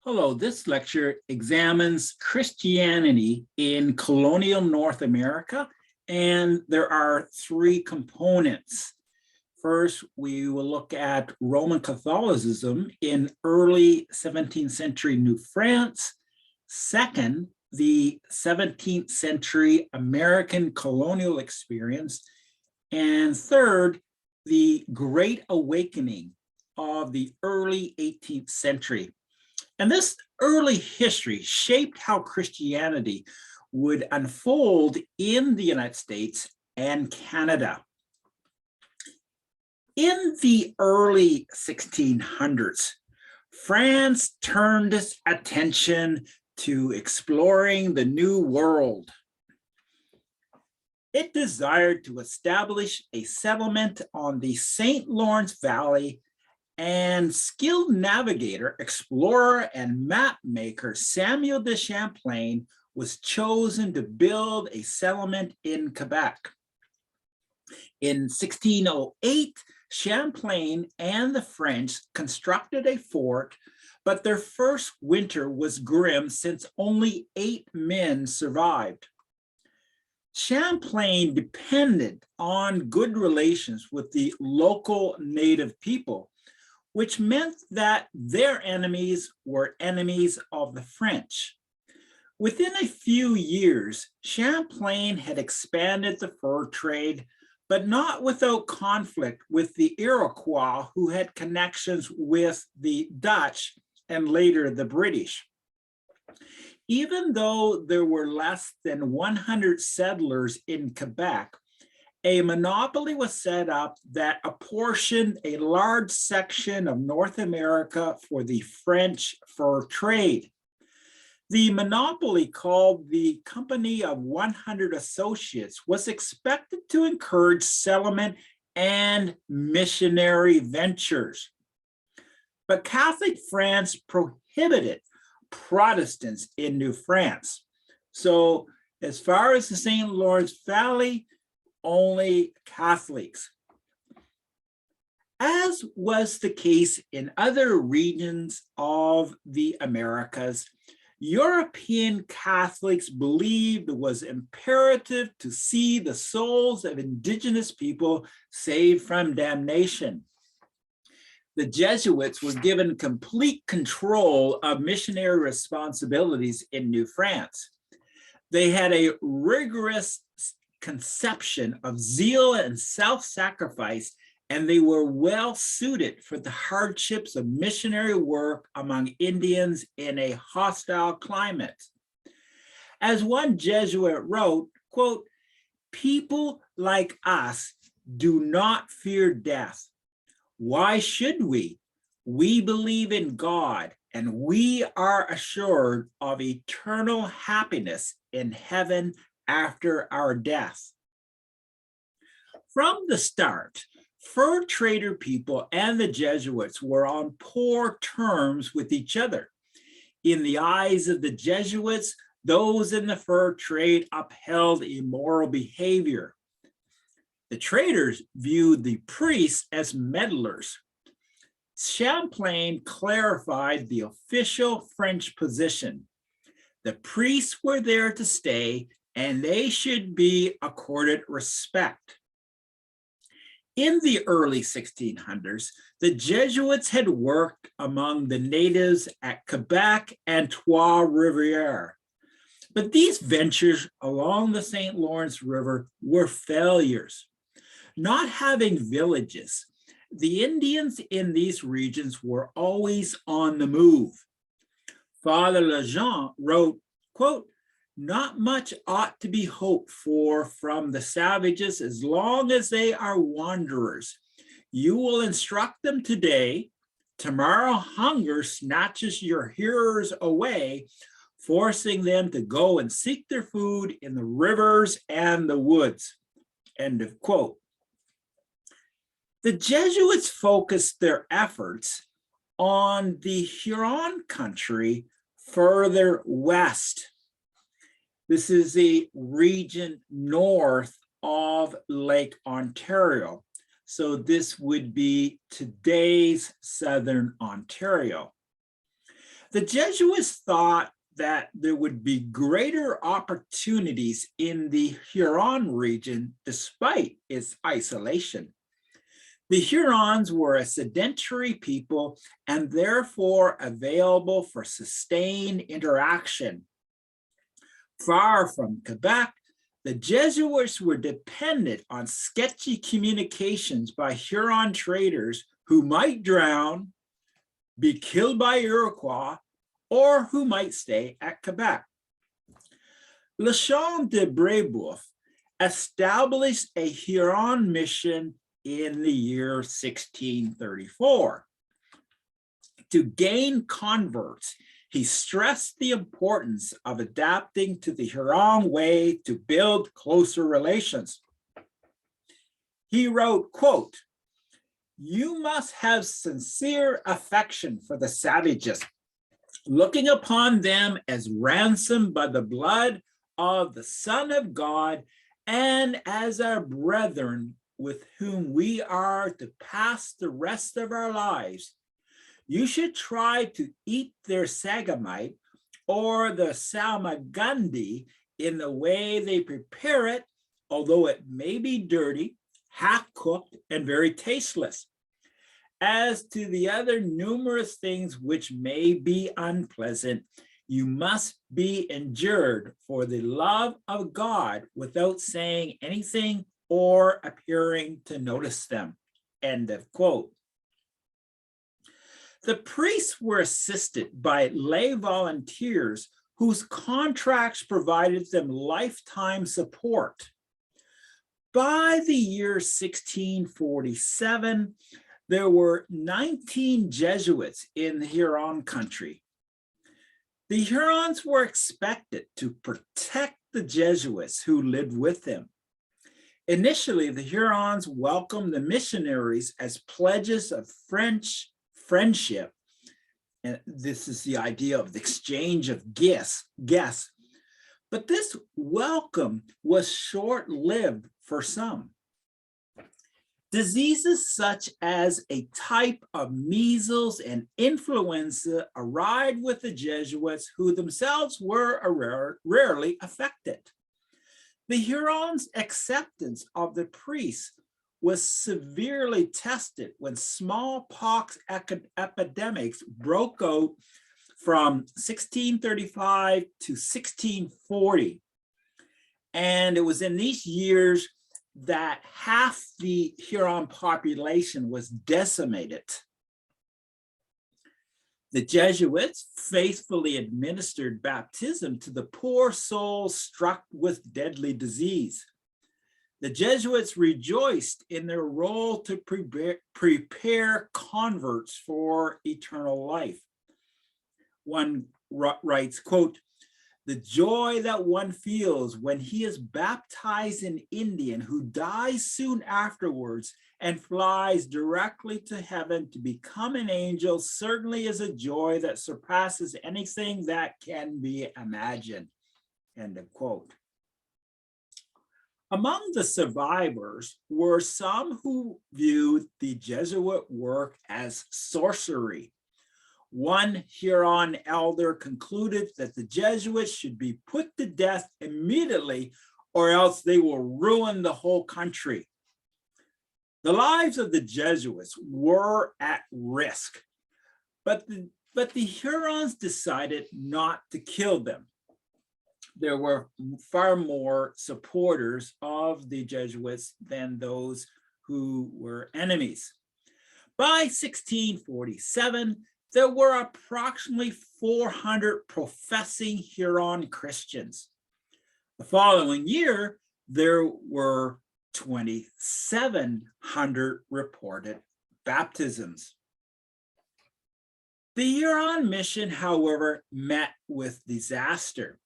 Hello, this lecture examines Christianity in colonial North America, and there are three components. First, we will look at Roman Catholicism in early 17th century New France. Second, the 17th century American colonial experience. And third, the Great Awakening of the early 18th century. And this early history shaped how Christianity would unfold in the United States and Canada. In the early 1600s, France turned its attention to exploring the New World. It desired to establish a settlement on the St. Lawrence Valley, and skilled navigator, explorer, and map maker Samuel de Champlain was chosen to build a settlement in Quebec. In 1608, Champlain and the French constructed a fort, but their first winter was grim since only 8 men survived. Champlain depended on good relations with the local native people, which meant that their enemies were enemies of the French. Within a few years, Champlain had expanded the fur trade, but not without conflict with the Iroquois, who had connections with the Dutch and later the British. Even though there were less than 100 settlers in Quebec, a monopoly was set up that apportioned a large section of North America for the French fur trade. The monopoly, called the Company of 100 Associates, was expected to encourage settlement and missionary ventures. But Catholic France prohibited Protestants in New France. So as far as the St. Lawrence Valley, only Catholics. As was the case in other regions of the Americas, European Catholics believed it was imperative to see the souls of Indigenous people saved from damnation. The Jesuits were given complete control of missionary responsibilities in New France. They had a rigorous conception of zeal and self-sacrifice, and they were well suited for the hardships of missionary work among Indians in a hostile climate. As one Jesuit wrote, quote, "People like us do not fear death. Why should we? We believe in God, and we are assured of eternal happiness in heaven after our death." From the start, fur trader people and the Jesuits were on poor terms with each other. In the eyes of the Jesuits, those in the fur trade upheld immoral behavior. The traders viewed the priests as meddlers. Champlain clarified the official French position. The priests were there to stay, and they should be accorded respect. In the early 1600s, the Jesuits had worked among the natives at Quebec and Trois-Rivières. But these ventures along the St. Lawrence River were failures. Not having villages, the Indians in these regions were always on the move. Father Lejeune wrote, quote, "Not much ought to be hoped for from the savages as long as they are wanderers. You will instruct them today. Tomorrow hunger snatches your hearers away, forcing them to go and seek their food in the rivers and the woods." End of quote. The Jesuits focused their efforts on the Huron country further west. This is a region north of Lake Ontario. So this would be today's Southern Ontario. The Jesuits thought that there would be greater opportunities in the Huron region despite its isolation. The Hurons were a sedentary people and therefore available for sustained interaction. Far from Quebec, the Jesuits were dependent on sketchy communications by Huron traders who might drown, be killed by Iroquois, or who might stay at Quebec. Le Champ de Brébeuf established a Huron mission in the year 1634. To gain converts, he stressed the importance of adapting to the Huron way to build closer relations. He wrote, quote, "You must have sincere affection for the savages, looking upon them as ransomed by the blood of the Son of God and as our brethren with whom we are to pass the rest of our lives. You should try to eat their sagamite or the salmagundi in the way they prepare it, although it may be dirty, half-cooked, and very tasteless. As to the other numerous things which may be unpleasant, you must be endured for the love of God without saying anything or appearing to notice them." End of quote. The priests were assisted by lay volunteers whose contracts provided them lifetime support. By the year 1647, there were 19 Jesuits in the Huron country. The Hurons were expected to protect the Jesuits who lived with them. Initially, the Hurons welcomed the missionaries as pledges of French friendship. And this is the idea of the exchange of guests. But this welcome was short-lived for some. Diseases such as a type of measles and influenza arrived with the Jesuits, who themselves were rarely affected. The Hurons' acceptance of the priests was severely tested when smallpox epidemics broke out from 1635 to 1640. And it was in these years that half the Huron population was decimated. The Jesuits faithfully administered baptism to the poor souls struck with deadly disease. The Jesuits rejoiced in their role to prepare converts for eternal life. One writes, quote, "The joy that one feels when he is baptized an Indian who dies soon afterwards and flies directly to heaven to become an angel certainly is a joy that surpasses anything that can be imagined." End of quote. Among the survivors were some who viewed the Jesuit work as sorcery. One Huron elder concluded that the Jesuits should be put to death immediately or else they will ruin the whole country. The lives of the Jesuits were at risk, but the Hurons decided not to kill them. There were far more supporters of the Jesuits than those who were enemies. By 1647, there were approximately 400 professing Huron Christians. The following year, there were 2,700 reported baptisms. The Huron mission, however, met with disaster.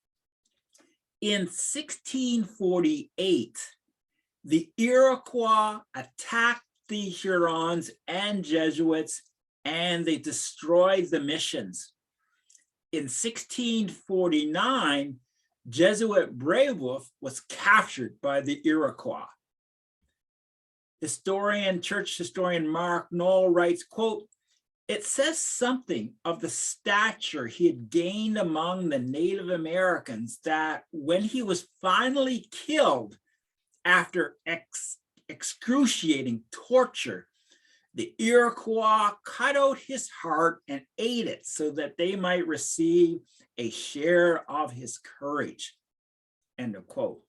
In 1648, the Iroquois attacked the Hurons and Jesuits, and they destroyed the missions. In 1649, Jesuit Brébeuf was captured by the Iroquois. Church historian Mark Knoll writes, quote, it says something of the stature he had gained among the Native Americans that when he was finally killed after excruciating torture, the Iroquois cut out his heart and ate it so that they might receive a share of his courage. End of quote.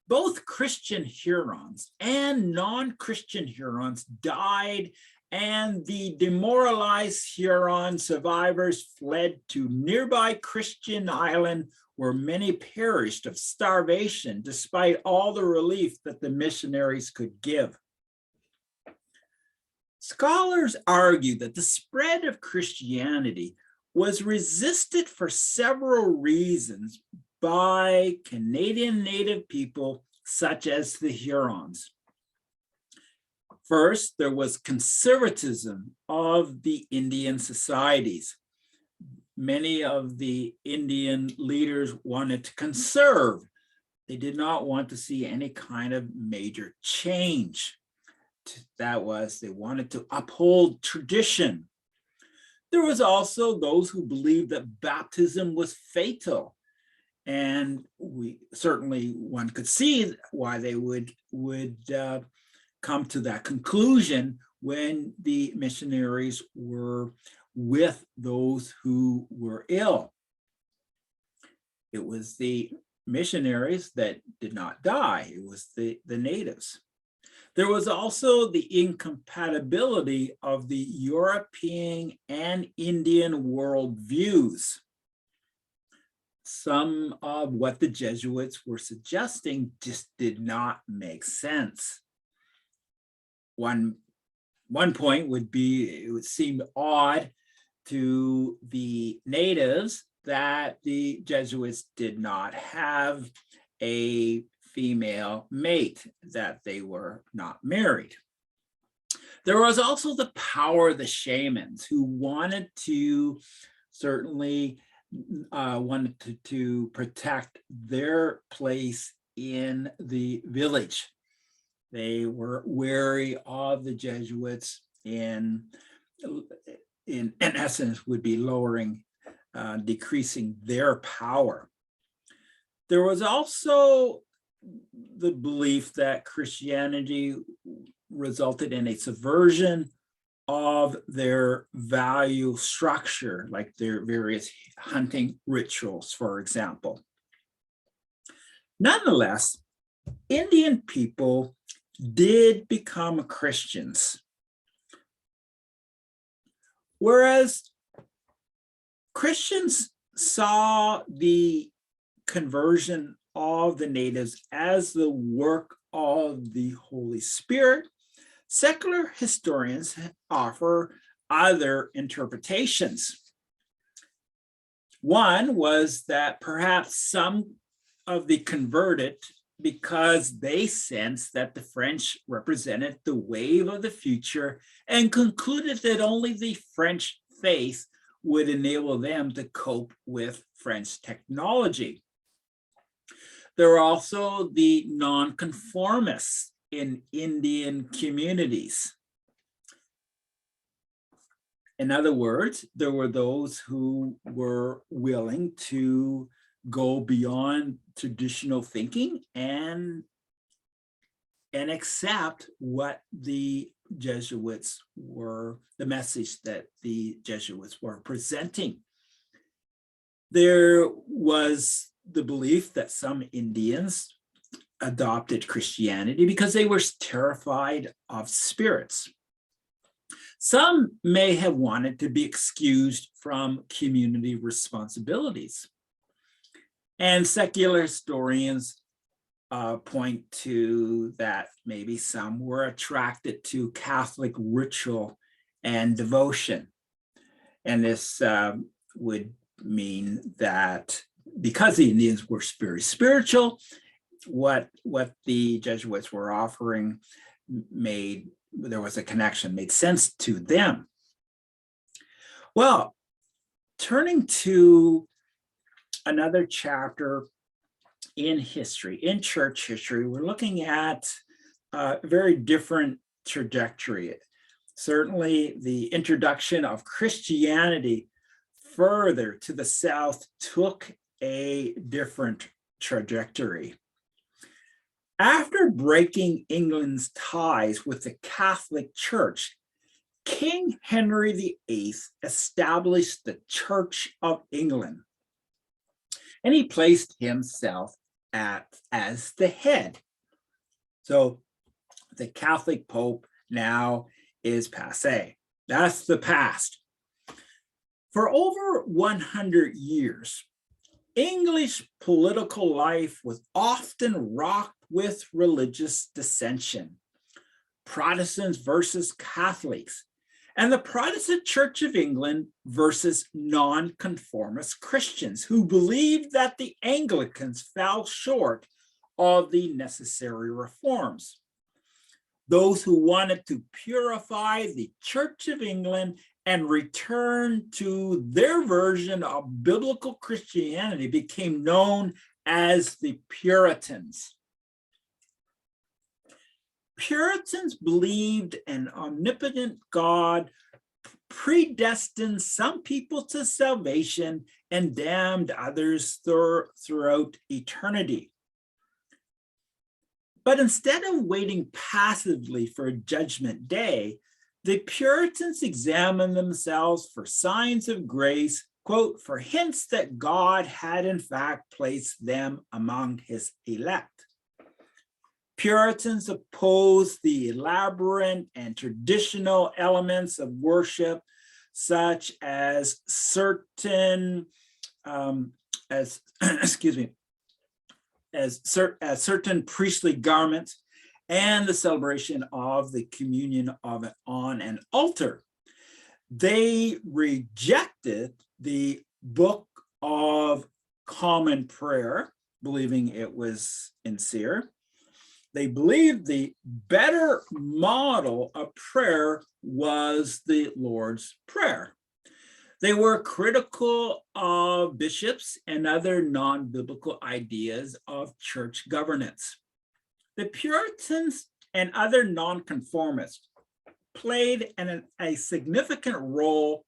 Both Christian Hurons and non-Christian Hurons died, and the demoralized Huron survivors fled to nearby Christian Island, where many perished of starvation despite all the relief that the missionaries could give. Scholars argue that the spread of Christianity was resisted for several reasons by Canadian Native people such as the Hurons. First, there was conservatism of the Indian societies. Many of the Indian leaders wanted to conserve. They did not want to see any kind of major change. That was, they wanted to uphold tradition. There was also those who believed that baptism was fatal. And one could see why they would come to that conclusion when the missionaries were with those who were ill. It was the missionaries that did not die. It was the natives. There was also the incompatibility of the European and Indian worldviews. Some of what the Jesuits were suggesting just did not make sense. One point would be, it would seem odd to the natives that the Jesuits did not have a female mate, that they were not married. There was also the power of the shamans who wanted to protect their place in the village. They were wary of the Jesuits in essence, would be decreasing their power. There was also the belief that Christianity resulted in a subversion of their value structure, like their various hunting rituals, for example. Nonetheless, Indian people did become Christians, whereas Christians saw the conversion of the natives as the work of the Holy Spirit. Secular historians offer other interpretations. One was that perhaps some of the converted, because they sensed that the French represented the wave of the future and concluded that only the French faith would enable them to cope with French technology. There were also the nonconformists in Indian communities. In other words, there were those who were willing to go beyond traditional thinking and accept what the Jesuits were, the message that the Jesuits were presenting. There was the belief that some Indians adopted Christianity because they were terrified of spirits. Some may have wanted to be excused from community responsibilities. And secular historians point to that maybe some were attracted to Catholic ritual and devotion. And this would mean that because the Indians were very spiritual, what the Jesuits were offering there was a connection, made sense to them. Well, turning to another chapter in history, in church history, we're looking at a very different trajectory. Certainly, the introduction of Christianity further to the South took a different trajectory. After breaking England's ties with the Catholic Church, King Henry VIII established the Church of England, and he placed himself as the head. So the Catholic Pope now is passé. That's the past. For over 100 years, English political life was often rocked with religious dissension. Protestants versus Catholics, and the Protestant Church of England versus nonconformist Christians who believed that the Anglicans fell short of the necessary reforms. Those who wanted to purify the Church of England and return to their version of biblical Christianity became known as the Puritans. Puritans believed an omnipotent God predestined some people to salvation and damned others throughout eternity. But instead of waiting passively for a judgment day, the Puritans examined themselves for signs of grace, quote, for hints that God had in fact placed them among his elect. Puritans opposed the elaborate and traditional elements of worship, such as certain certain priestly garments and the celebration of the communion on an altar. They rejected the Book of Common Prayer, believing it was sincere. They believed the better model of prayer was the Lord's Prayer. They were critical of bishops and other non-biblical ideas of church governance. The Puritans and other nonconformists played a significant role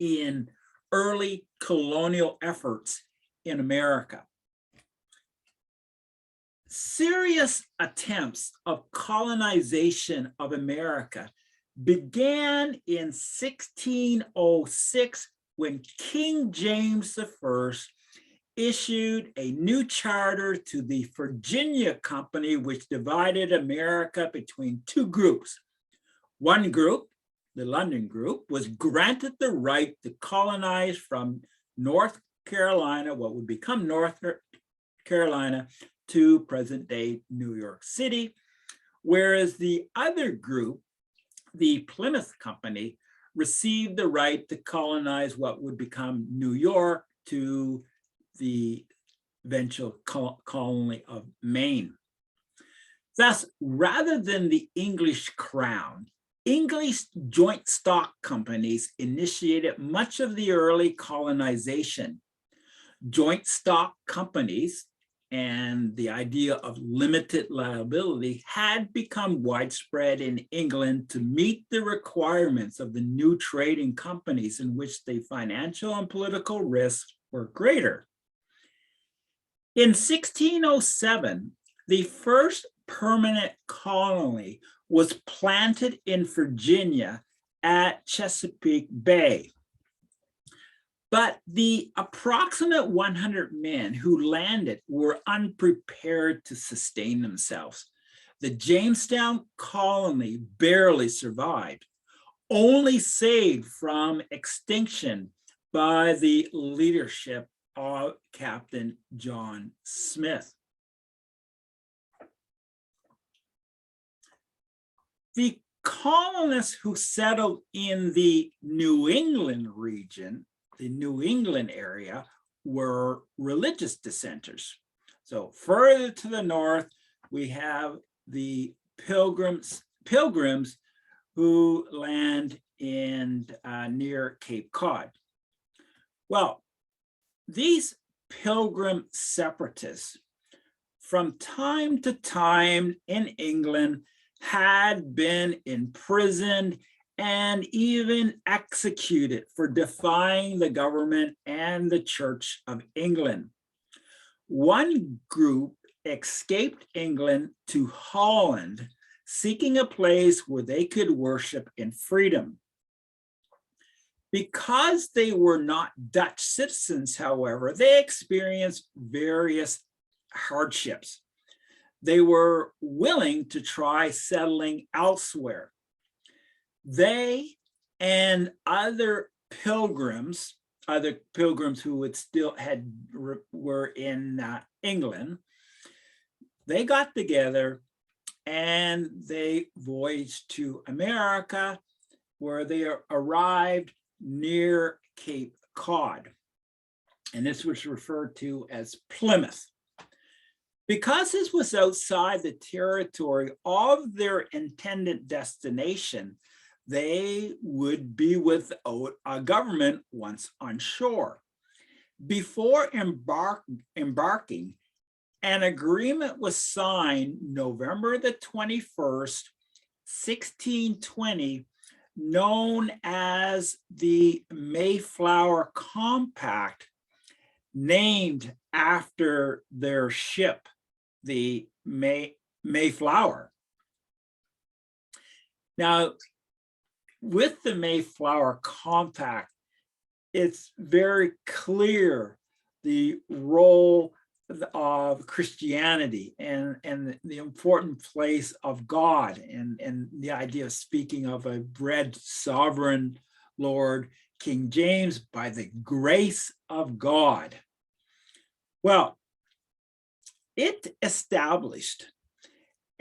in early colonial efforts in America. Serious attempts of colonization of America began in 1606 when King James I issued a new charter to the Virginia Company, which divided America between two groups. One group, the London group, was granted the right to colonize from North Carolina, what would become North Carolina, to present-day New York City, whereas the other group, the Plymouth Company, received the right to colonize what would become New York to the eventual colony of Maine. Thus, rather than the English crown, English joint stock companies initiated much of the early colonization. Joint stock companies and the idea of limited liability had become widespread in England to meet the requirements of the new trading companies in which the financial and political risks were greater. In 1607, the first permanent colony was planted in Virginia at Chesapeake Bay. But the approximate 100 men who landed were unprepared to sustain themselves. The Jamestown colony barely survived, only saved from extinction by the leadership of Captain John Smith. The colonists who settled in the New England region, the New England area, were religious dissenters. So further to the north, we have the pilgrims who land in near Cape Cod. Well, these pilgrim separatists from time to time in England had been imprisoned and even executed for defying the government and the Church of England. One group escaped England to Holland, seeking a place where they could worship in freedom. Because they were not Dutch citizens, however, they experienced various hardships. They were willing to try settling elsewhere. They and other pilgrims who were in England, they got together and they voyaged to America, where they arrived near Cape Cod. And this was referred to as Plymouth. Because this was outside the territory of their intended destination, they would be without a government once on shore. Before embarking, an agreement was signed November the 21st, 1620, known as the Mayflower Compact, named after their ship, the Mayflower. Now, with the Mayflower Compact, it's very clear the role of Christianity and the important place of God, and the idea of speaking of a bread sovereign Lord, King James, by the grace of God. Well, it established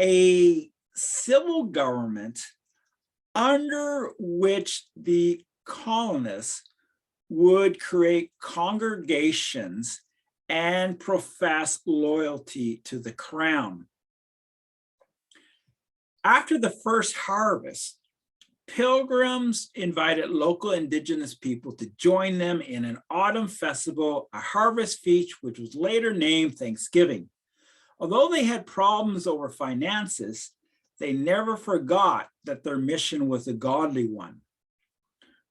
a civil government under which the colonists would create congregations and profess loyalty to the crown. After the first harvest, pilgrims invited local indigenous people to join them in an autumn festival, a harvest feast, which was later named Thanksgiving. Although they had problems over finances, they never forgot that their mission was a godly one.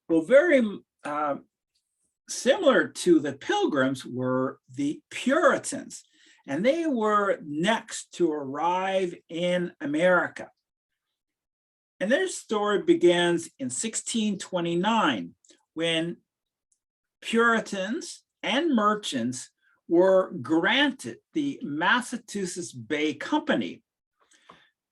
Well, very similar to the Pilgrims were the Puritans, and they were next to arrive in America. And their story begins in 1629, when Puritans and merchants were granted the Massachusetts Bay Company.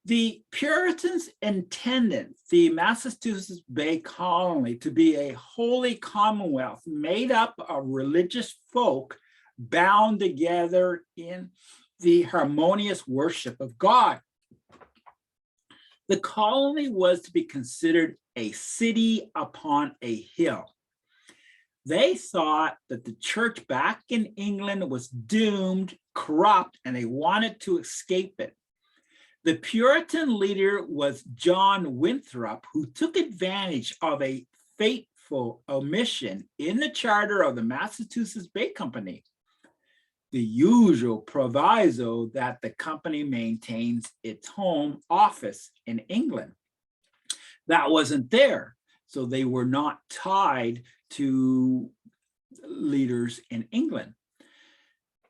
The Puritans intended the Massachusetts Bay Colony to be a holy commonwealth made up of religious folk bound together in the harmonious worship of God. The colony was to be considered a city upon a hill. They thought that the church back in England was doomed, corrupt, and they wanted to escape it. The Puritan leader was John Winthrop, who took advantage of a fateful omission in the charter of the Massachusetts Bay Company, the usual proviso that the company maintains its home office in England. That wasn't there, so they were not tied to leaders in England.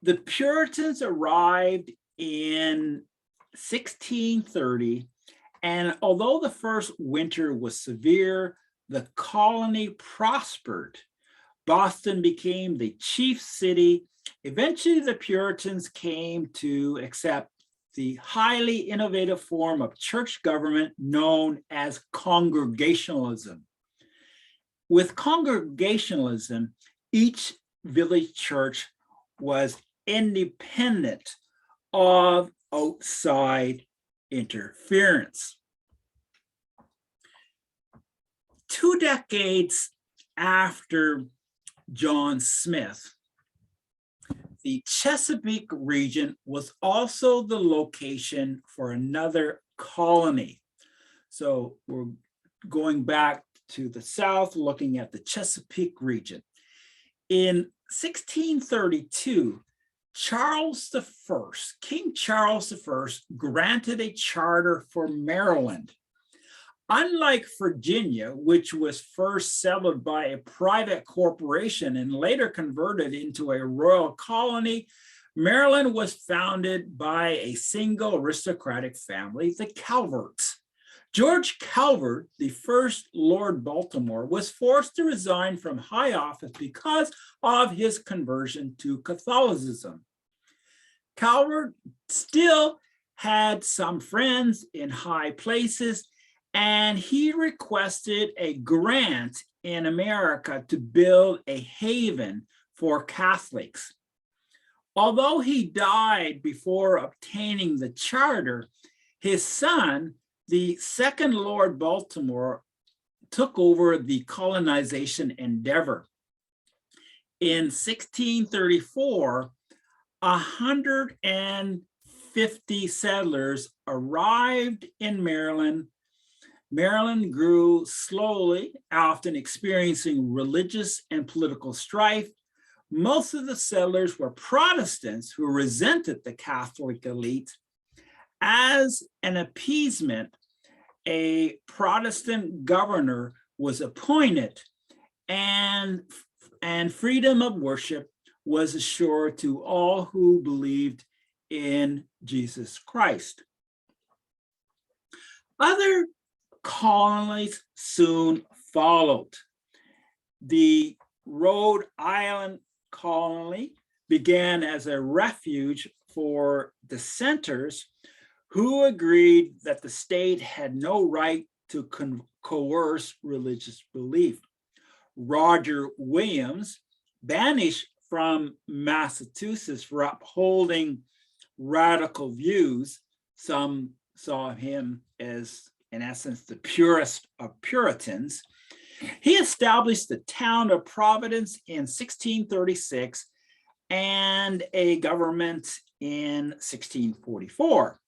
The Puritans arrived in 1630, and although the first winter was severe, the colony prospered. Boston became the chief city. Eventually, the Puritans came to accept the highly innovative form of church government known as Congregationalism. With Congregationalism, each village church was independent of outside interference. 2 decades after John Smith, the Chesapeake region was also the location for another colony. So we're going back to the south, looking at the Chesapeake region. In 1632, King Charles I granted a charter for Maryland. Unlike Virginia, which was first settled by a private corporation and later converted into a royal colony, Maryland was founded by a single aristocratic family, the Calverts. George Calvert, the first Lord Baltimore, was forced to resign from high office because of his conversion to Catholicism. Calvert still had some friends in high places, and he requested a grant in America to build a haven for Catholics. Although he died before obtaining the charter, his son, the second Lord Baltimore, took over the colonization endeavor. In 1634, 150 settlers arrived in Maryland. Maryland grew slowly, often experiencing religious and political strife. Most of the settlers were Protestants who resented the Catholic elite. As an appeasement, a Protestant governor was appointed, and freedom of worship was assured to all who believed in Jesus Christ. Other colonies soon followed. The Rhode Island colony began as a refuge for dissenters who agreed that the state had no right to coerce religious belief. Roger Williams, banished from Massachusetts for upholding radical views, some saw him as, in essence, the purest of Puritans. He established the town of Providence in 1636 and a government in 1644.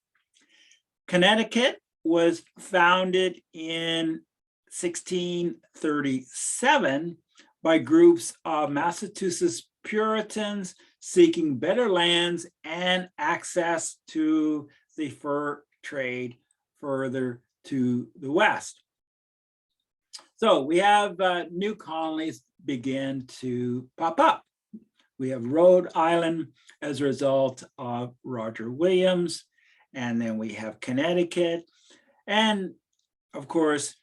Connecticut was founded in 1637 by groups of Massachusetts Puritans seeking better lands and access to the fur trade further to the west. So we have new colonies begin to pop up. We have Rhode Island as a result of Roger Williams, and then we have Connecticut. And of course,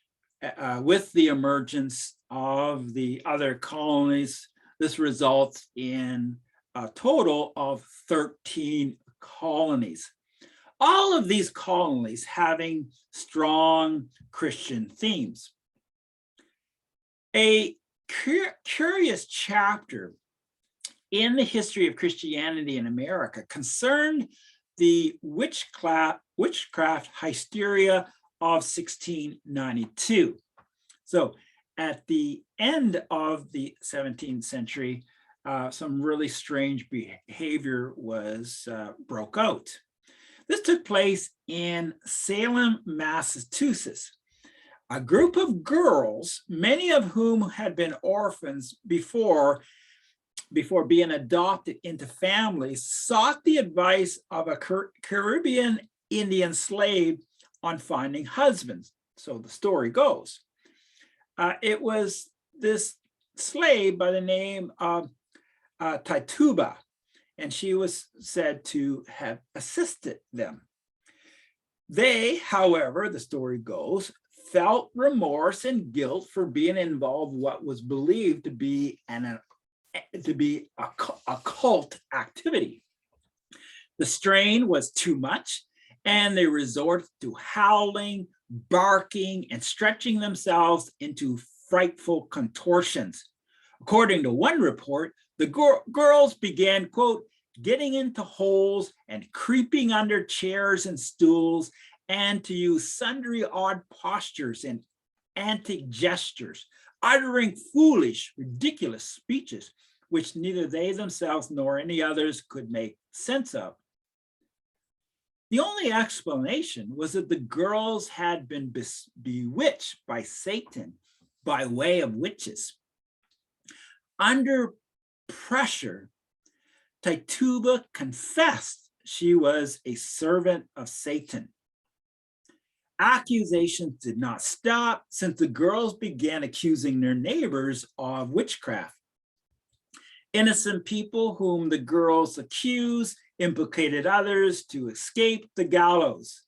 with the emergence of the other colonies, this results in a total of 13 colonies. All of these colonies having strong Christian themes. A curious chapter in the history of Christianity in America concerned the witchcraft hysteria of 1692. So at the end of the 17th century, some really strange behavior was broke out. This took place in Salem, Massachusetts. A group of girls, many of whom had been orphans before being adopted into families, sought the advice of a Caribbean Indian slave on finding husbands. So the story goes. It was this slave by the name of Tituba, and she was said to have assisted them. They, however, the story goes, felt remorse and guilt for being involved in what was believed to be a cult activity. The strain was too much, and they resorted to howling, barking, and stretching themselves into frightful contortions. According to one report, the girls began, quote, getting into holes and creeping under chairs and stools, and to use sundry odd postures and antic gestures, uttering foolish, ridiculous speeches, which neither they themselves nor any others could make sense of. The only explanation was that the girls had been bewitched by Satan by way of witches. Under pressure, Tituba confessed she was a servant of Satan. Accusations did not stop since the girls began accusing their neighbors of witchcraft. Innocent people whom the girls accused implicated others to escape the gallows.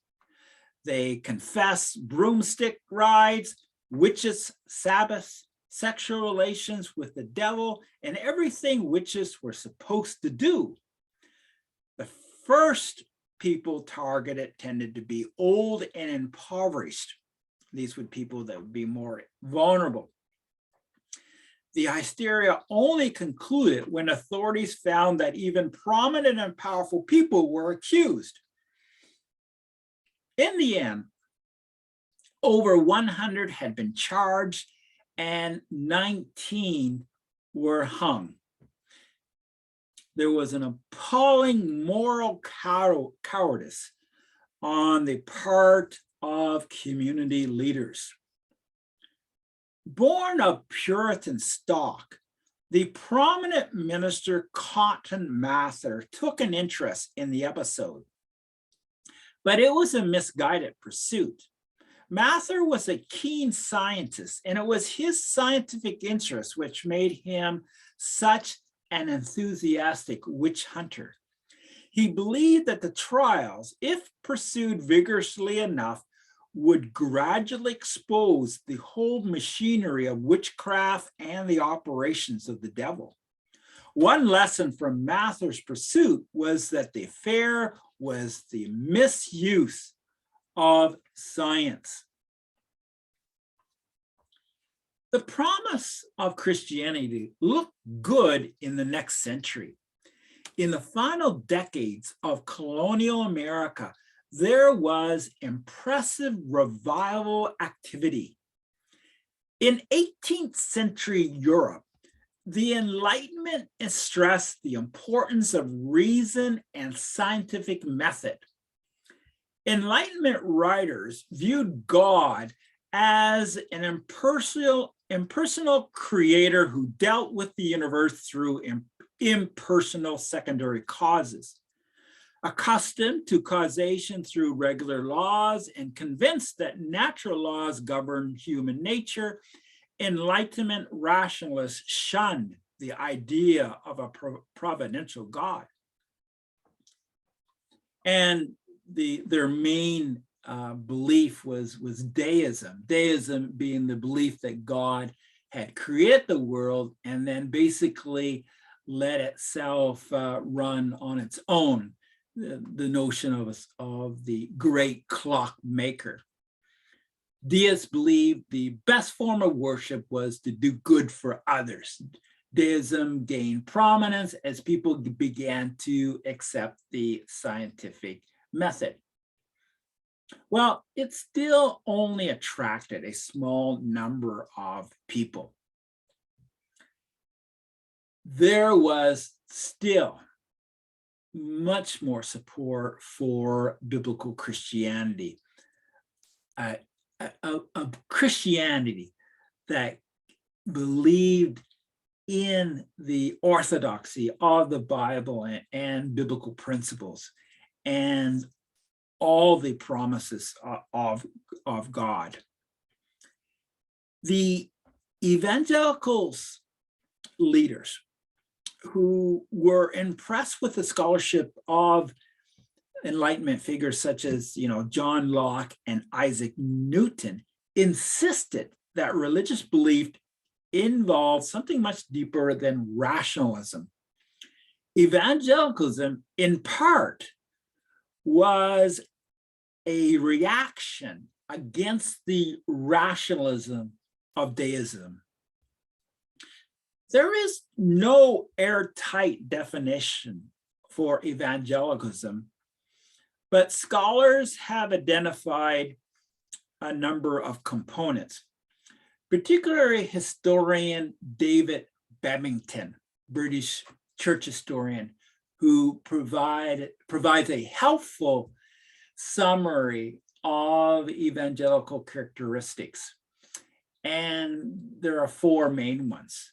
They confessed broomstick rides, witches' sabbaths, sexual relations with the devil, and everything witches were supposed to do. The first people targeted tended to be old and impoverished. These would be people that would be more vulnerable. The hysteria only concluded when authorities found that even prominent and powerful people were accused. In the end, over 100 had been charged and 19 were hung. There was an appalling moral cowardice on the part of community leaders. Born of Puritan stock, the prominent minister Cotton Mather took an interest in the episode, but it was a misguided pursuit. Mather was a keen scientist, and it was his scientific interest which made him such an enthusiastic witch hunter. He believed that the trials, if pursued vigorously enough, would gradually expose the whole machinery of witchcraft and the operations of the devil. One lesson from Mather's pursuit was that the affair was the misuse of science. The promise of Christianity looked good in the next century. In the final decades of colonial America, there was impressive revival activity. In 18th century Europe, the Enlightenment stressed the importance of reason and scientific method. Enlightenment writers viewed God as an impersonal creator who dealt with the universe through impersonal secondary causes. Accustomed to causation through regular laws and convinced that natural laws govern human nature, Enlightenment rationalists shunned the idea of a providential God. And their main belief was deism. Deism being the belief that God had created the world and then basically let itself run on its own. The notion of the great clock maker. Deists believed the best form of worship was to do good for others. Deism gained prominence as people began to accept the scientific method. Well, it still only attracted a small number of people. There was still much more support for biblical Christianity, a Christianity that believed in the orthodoxy of the Bible and biblical principles and all the promises of God. The evangelicals leaders who were impressed with the scholarship of Enlightenment figures such as, John Locke and Isaac Newton, insisted that religious belief involved something much deeper than rationalism. Evangelicalism, in part, was a reaction against the rationalism of deism. There is no airtight definition for evangelicalism, but scholars have identified a number of components, particularly historian David Babington, British church historian, who provides a helpful summary of evangelical characteristics. And there are four main ones.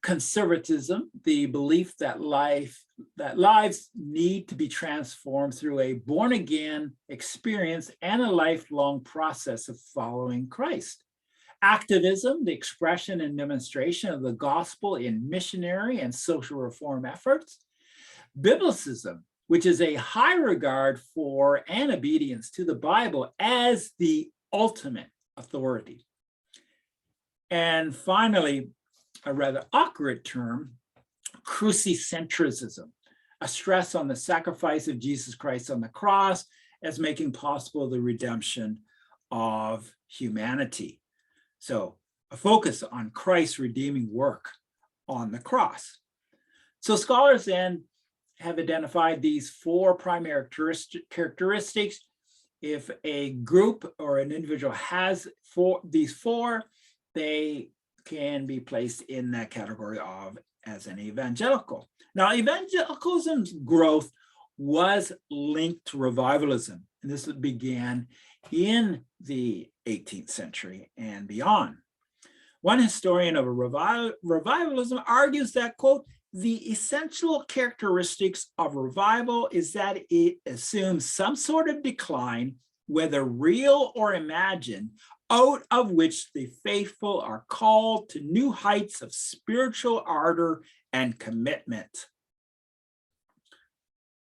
conservatism, the belief that lives need to be transformed through a born-again experience and a lifelong process of following Christ. Activism, the expression and demonstration of the gospel in missionary and social reform efforts. Biblicism, which is a high regard for and obedience to the Bible as the ultimate authority. And finally, a rather awkward term, crucicentrism, a stress on the sacrifice of Jesus Christ on the cross as making possible the redemption of humanity. So a focus on Christ's redeeming work on the cross. So scholars then have identified these four primary characteristics. If a group or an individual has these four, they can be placed in that category of as an evangelical. Now, evangelicalism's growth was linked to revivalism, and this began in the 18th century and beyond. One historian of revivalism argues that, quote, the essential characteristics of revival is that it assumes some sort of decline, whether real or imagined, out of which the faithful are called to new heights of spiritual ardor and commitment.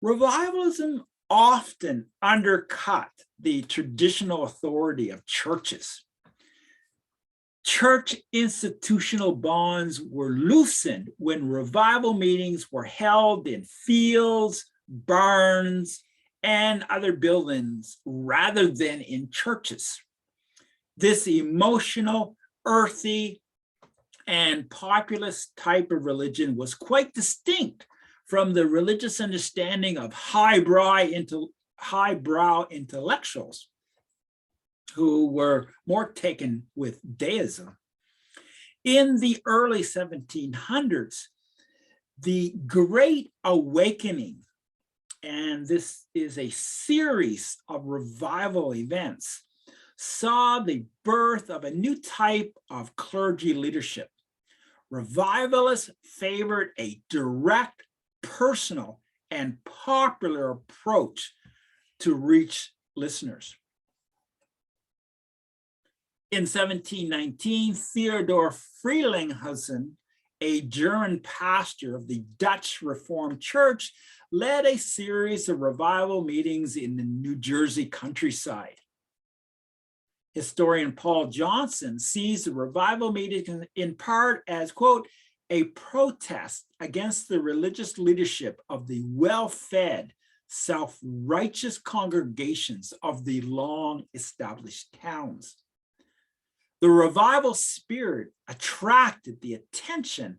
Revivalism often undercut the traditional authority of churches. Church institutional bonds were loosened when revival meetings were held in fields, barns, and other buildings rather than in churches. This emotional, earthy, and populist type of religion was quite distinct from the religious understanding of highbrow intellectuals who were more taken with deism. In the early 1700s, the Great Awakening, and this is a series of revival events, saw the birth of a new type of clergy leadership. Revivalists favored a direct, personal, and popular approach to reach listeners. In 1719, Theodor Frelinghuysen, a German pastor of the Dutch Reformed Church, led a series of revival meetings in the New Jersey countryside. Historian Paul Johnson sees the revival meeting in part as, quote, a protest against the religious leadership of the well-fed, self-righteous congregations of the long-established towns. The revival spirit attracted the attention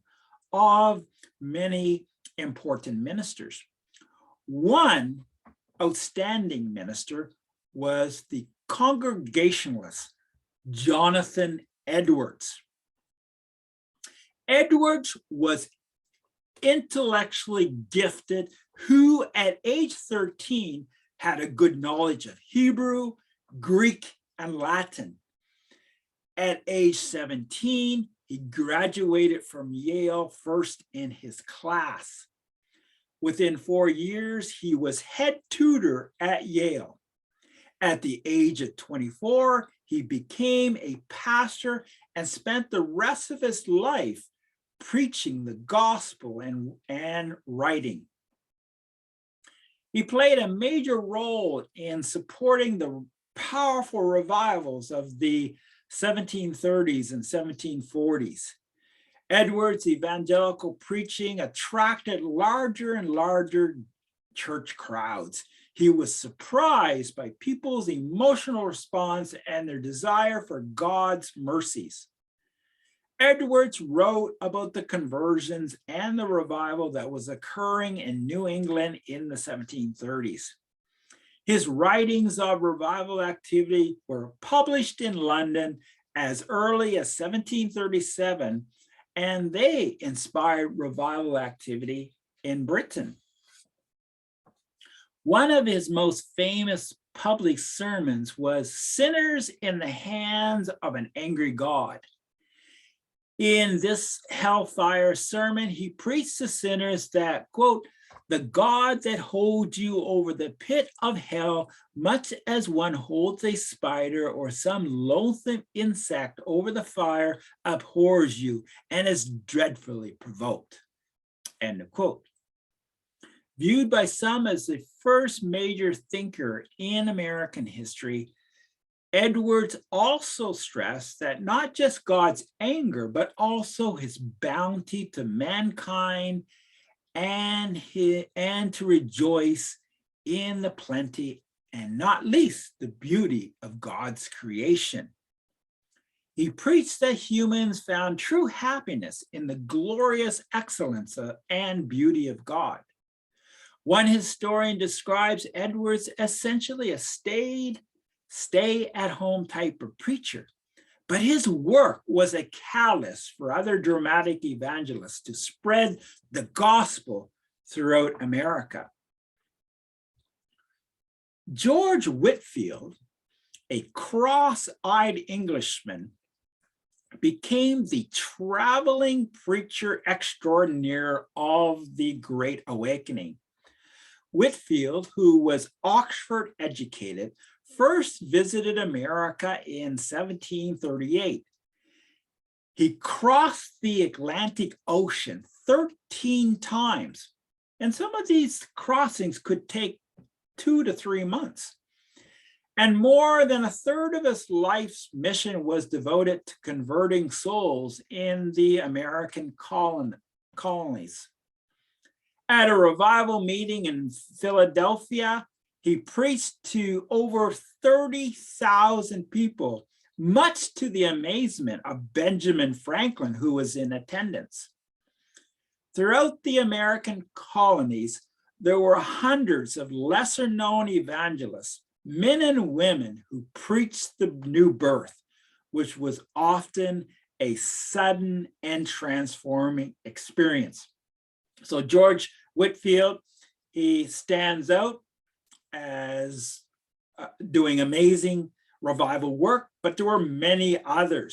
of many important ministers. One outstanding minister was the Congregationalist Jonathan Edwards. Edwards was intellectually gifted, who at age 13 had a good knowledge of Hebrew, Greek, and Latin. At age 17, he graduated from Yale first in his class. Within 4 years, he was head tutor at Yale. At the age of 24, he became a pastor and spent the rest of his life preaching the gospel and writing. He played a major role in supporting the powerful revivals of the 1730s and 1740s. Edwards' evangelical preaching attracted larger and larger church crowds. He was surprised by people's emotional response and their desire for God's mercies. Edwards wrote about the conversions and the revival that was occurring in New England in the 1730s. His writings of revival activity were published in London as early as 1737, and they inspired revival activity in Britain. One of his most famous public sermons was "Sinners in the Hands of an Angry God." In this hellfire sermon, he preached to sinners that, quote, the God that holds you over the pit of hell, much as one holds a spider or some loathsome insect over the fire, abhors you and is dreadfully provoked, end of quote. Viewed by some as the first major thinker in American history, Edwards also stressed that not just God's anger, but also his bounty to mankind and to rejoice in the plenty and not least the beauty of God's creation. He preached that humans found true happiness in the glorious excellence and beauty of God. One historian describes Edwards essentially a stay-at-home type of preacher, but his work was a catalyst for other dramatic evangelists to spread the gospel throughout America. George Whitefield, a cross-eyed Englishman, became the traveling preacher extraordinaire of the Great Awakening. Whitefield, who was Oxford educated, first visited America in 1738. He crossed the Atlantic Ocean 13 times, and some of these crossings could take 2 to 3 months. And more than a third of his life's mission was devoted to converting souls in the American colonies. At a revival meeting in Philadelphia, he preached to over 30,000 people, much to the amazement of Benjamin Franklin, who was in attendance. Throughout the American colonies, there were hundreds of lesser-known evangelists, men and women who preached the new birth, which was often a sudden and transforming experience. So George Whitefield, he stands out as doing amazing revival work, but there were many other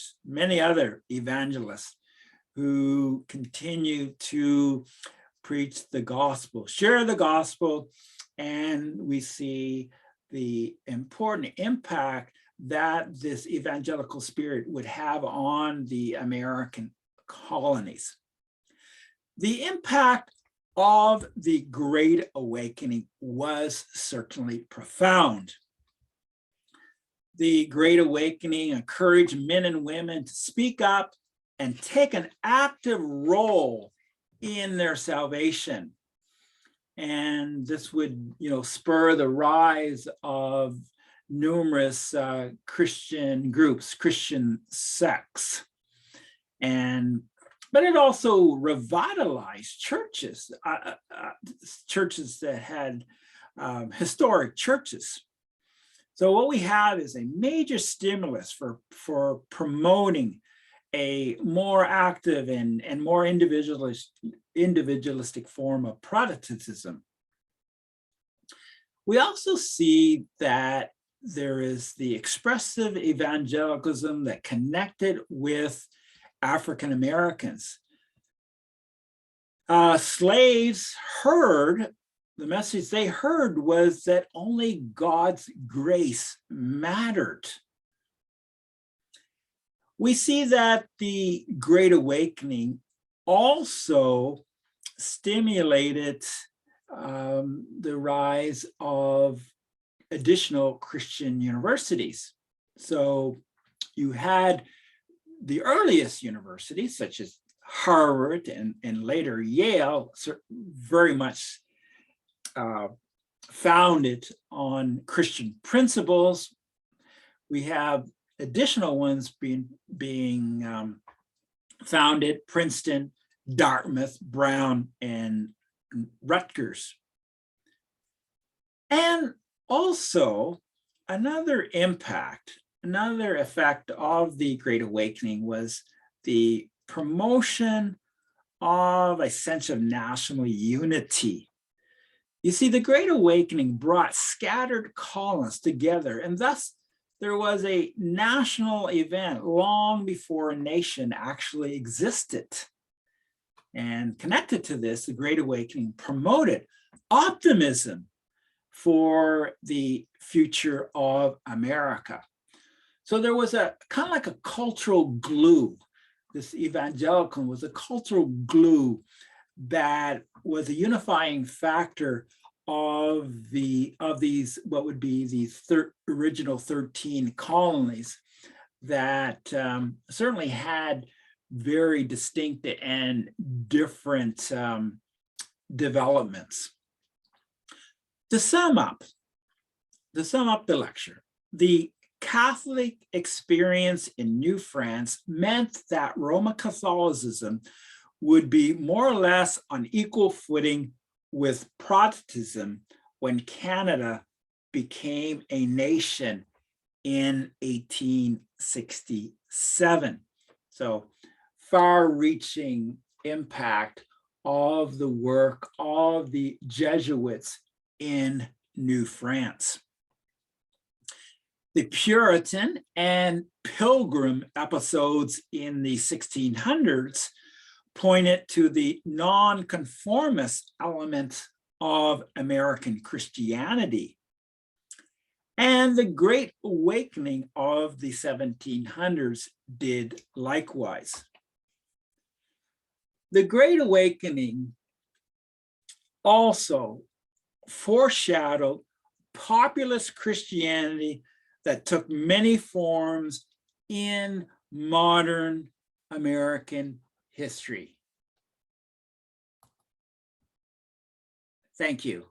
evangelists who continue to preach the gospel, share the gospel, and we see the important impact that this evangelical spirit would have on the American colonies. The impact of the Great Awakening was certainly profound. The Great Awakening encouraged men and women to speak up and take an active role in their salvation. And this would, spur the rise of numerous Christian groups, Christian sects. But it also revitalized churches, churches that had historic churches. So what we have is a major stimulus for promoting a more active and more individualistic form of Protestantism. We also see that there is the expressive evangelicalism that connected with African Americans. Slaves heard, the message they heard was that only God's grace mattered. We see that the Great Awakening also stimulated the rise of additional Christian universities. So you had the earliest universities, such as Harvard and later Yale, very much founded on Christian principles. We have additional ones being founded: Princeton, Dartmouth, Brown, and Rutgers. And also another effect of the Great Awakening was the promotion of a sense of national unity. You see, the Great Awakening brought scattered colonists together and thus there was a national event long before a nation actually existed. And connected to this, the Great Awakening promoted optimism for the future of America. So there was a kind of like a cultural glue. This evangelical was a cultural glue that was a unifying factor of these what would be these original 13 colonies that certainly had very distinct and different developments. To sum up the lecture, the Catholic experience in New France meant that Roman Catholicism would be more or less on equal footing with Protestantism when Canada became a nation in 1867. So far-reaching impact of the work of the Jesuits in New France. The Puritan and Pilgrim episodes in the 1600s pointed to the nonconformist element of American Christianity. And the Great Awakening of the 1700s did likewise. The Great Awakening also foreshadowed populist Christianity that took many forms in modern American history. Thank you.